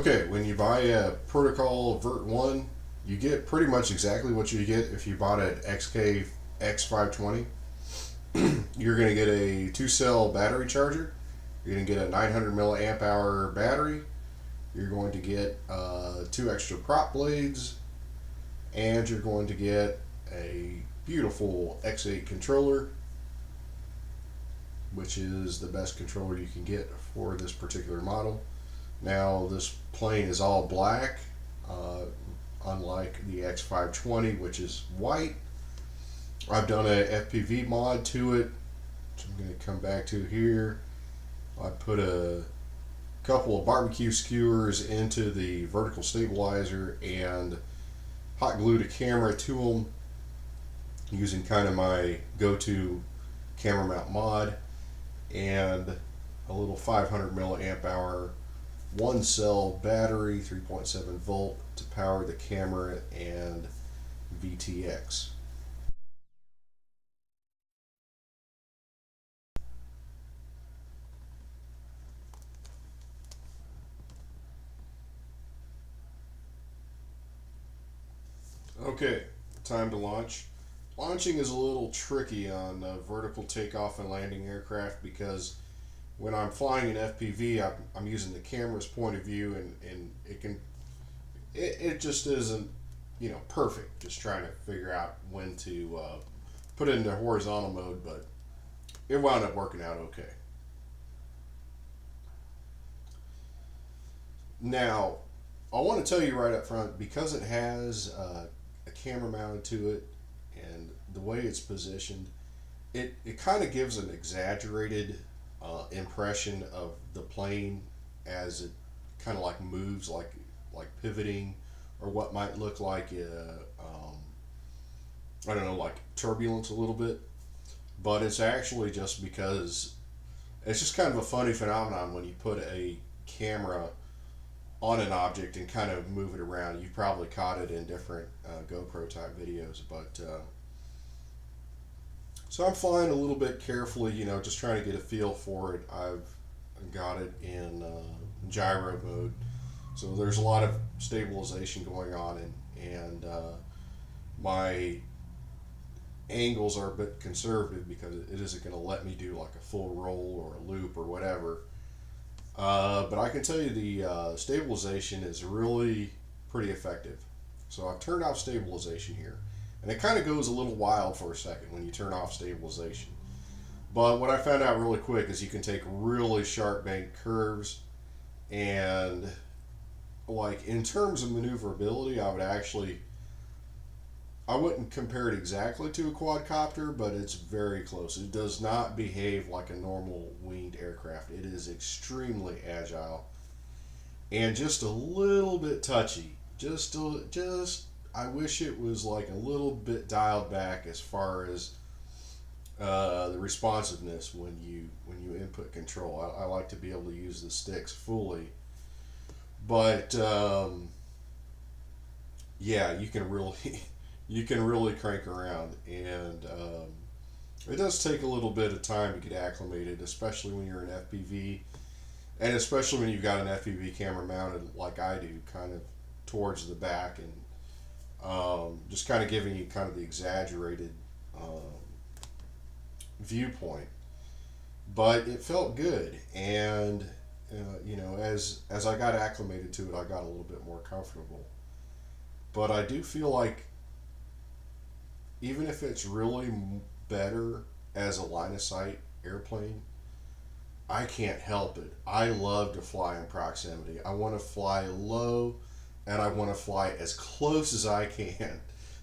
Okay, when you buy a Protocol Vert 1, you get pretty much exactly what you get if you bought an XK X520. You're going to get a 2-cell battery charger. You're going to get a 900 milliamp hour battery. You're going to get 2 extra prop blades. And you're going to get a beautiful X8 controller, which is the best controller you can get for this particular model. Now, this plane is all black, unlike the X520, which is white. I've done a FPV mod to it, which I'm going to come back to here. I put a couple of barbecue skewers into the vertical stabilizer and hot glued a camera to them using kind of my go-to camera mount mod, and a little 500 milliamp hour 1-cell battery, 3.7 volt, to power the camera and VTX. Okay, time to launch. Launching is a little tricky on vertical takeoff and landing aircraft because when I'm flying an FPV, I'm using the camera's point of view, and it just isn't, perfect. Just trying to figure out when to put it into horizontal mode, but it wound up working out okay. Now, I want to tell you right up front, because it has a camera mounted to it and the way it's positioned, it kind of gives an exaggerated impression of the plane as it kind of like moves, like pivoting, or what might look like I don't know, like turbulence a little bit. But it's actually just because it's just kind of a funny phenomenon when you put a camera on an object and kind of move it around. You've probably caught it in different GoPro type videos, but so I'm flying a little bit carefully, just trying to get a feel for it. I've got it in gyro mode, so there's a lot of stabilization going on, and my angles are a bit conservative because it isn't going to let me do like a full roll or a loop or whatever. But I can tell you the stabilization is really pretty effective. So I've turned off stabilization here. And it kind of goes a little wild for a second when you turn off stabilization. But what I found out really quick is you can take really sharp banked curves, and like in terms of maneuverability, I wouldn't compare it exactly to a quadcopter, but it's very close. It does not behave like a normal winged aircraft. It is extremely agile and just a little bit touchy. Just I wish it was like a little bit dialed back as far as the responsiveness when you input control. I like to be able to use the sticks fully, but yeah, you can really you can really crank around, and it does take a little bit of time to get acclimated, especially when you're in FPV, and especially when you've got an FPV camera mounted like I do, kind of towards the back, and just kind of giving you kind of the exaggerated viewpoint. But it felt good, and as I got acclimated to it, I got a little bit more comfortable. But I do feel like even if it's really better as a line of sight airplane, I can't help it. I love to fly in proximity. I want to fly low, and I want to fly as close as I can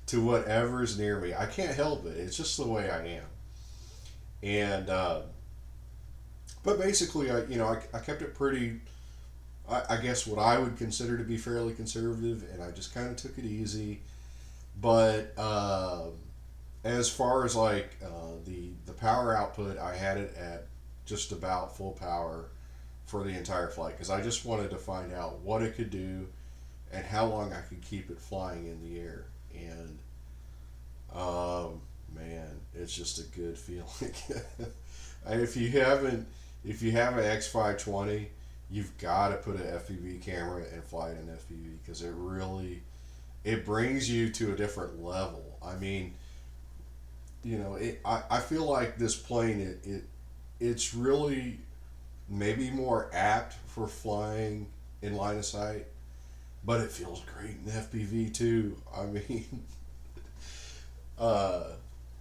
to whatever's near me. I can't help it. It's just the way I am. And but basically, I kept it pretty. I guess what I would consider to be fairly conservative, and I just kind of took it easy. But as far as like the power output, I had it at just about full power for the entire flight because I just wanted to find out what it could do and how long I could keep it flying in the air. And man, it's just a good feeling. If you have an X520, you've got to put an FPV camera and fly it in FPV because it brings you to a different level. I mean, I feel like this plane it's really maybe more apt for flying in line of sight, but it feels great in FPV too. I mean, uh,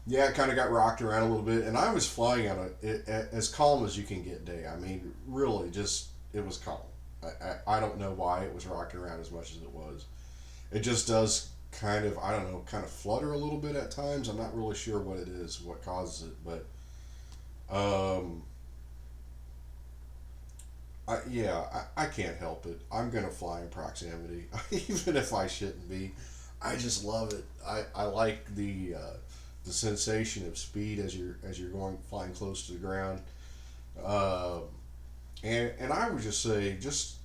yeah, it kind of got rocked around a little bit, and I was flying on as calm as you can get day. I mean, really, just it was calm. I don't know why it was rocking around as much as it was. It just does kind of, I don't know, kind of flutter a little bit at times. I'm not really sure what it is, what causes it, but um, I can't help it. I'm gonna fly in proximity, even if I shouldn't be. I just love it. I like the sensation of speed as you're going flying close to the ground. Uh, and I would just say just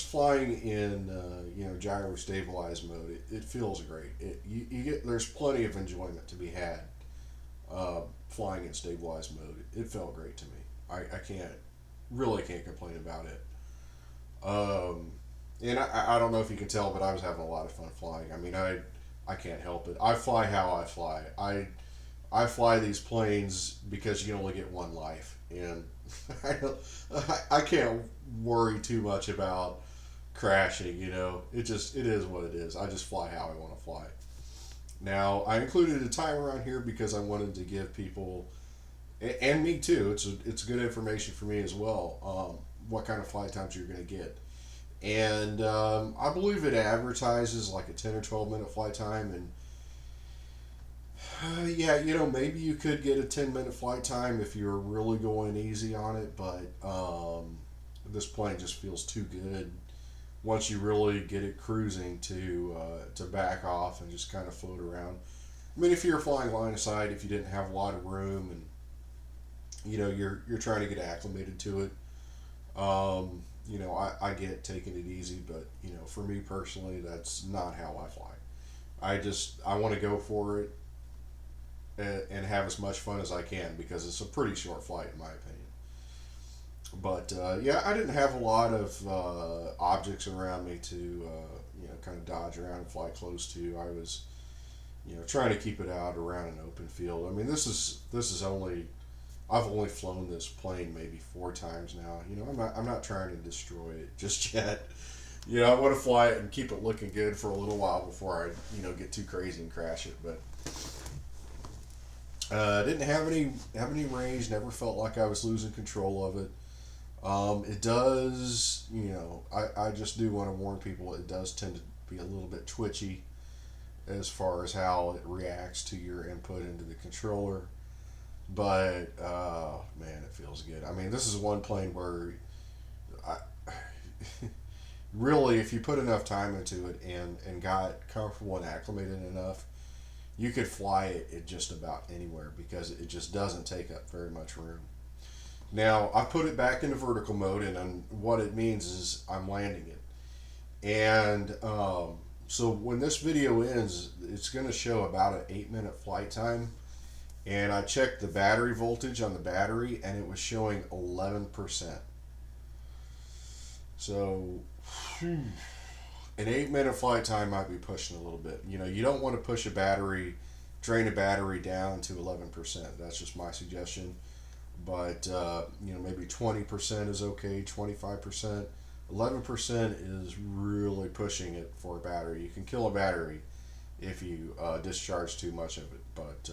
flying in gyro stabilized mode, it feels great. You get there's plenty of enjoyment to be had flying in stabilized mode. It felt great to me. I can't really can't complain about it. And I don't know if you can tell, but I was having a lot of fun flying. I mean, I can't help it. I fly how I fly. I fly these planes because you can only get one life, and I don't, I can't worry too much about crashing. It is what it is. I just fly how I want to fly. Now I included a timer on here because I wanted to give people and me too. It's good information for me as well. What kind of flight times you're going to get, and I believe it advertises like a 10 or 12 minute flight time, and yeah, maybe you could get a 10-minute flight time if you're really going easy on it, but this plane just feels too good once you really get it cruising to back off and just kind of float around. I mean, if you're flying line of sight, if you didn't have a lot of room and you're trying to get acclimated to it, I get taking it easy, but for me personally, that's not how I fly. I want to go for it and have as much fun as I can because it's a pretty short flight in my opinion. But yeah, I didn't have a lot of objects around me to kind of dodge around and fly close to. I was trying to keep it out around an open field. I mean, this is only I've only flown this plane maybe 4 times now. I'm not trying to destroy it just yet. I want to fly it and keep it looking good for a little while before I get too crazy and crash it. But didn't have any range. Never felt like I was losing control of it. It does, I just do want to warn people. It does tend to be a little bit twitchy as far as how it reacts to your input into the controller. But man, it feels good. I mean, this is one plane where I really, if you put enough time into it and got comfortable and acclimated enough, you could fly it at just about anywhere because it just doesn't take up very much room. Now, I put it back into vertical mode, and what it means is I'm landing it. And so when this video ends, it's going to show about an 8-minute flight time. And I checked the battery voltage on the battery, and it was showing 11%. So an 8-minute flight time might be pushing a little bit. You don't want to push drain a battery down to 11%. That's just my suggestion. But maybe 20% is okay, 25%. 11% is really pushing it for a battery. You can kill a battery if you discharge too much of it. But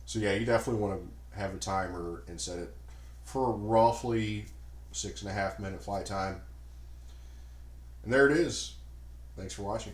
so yeah, you definitely want to have a timer and set it for roughly 6.5-minute flight time. And there it is. Thanks for watching.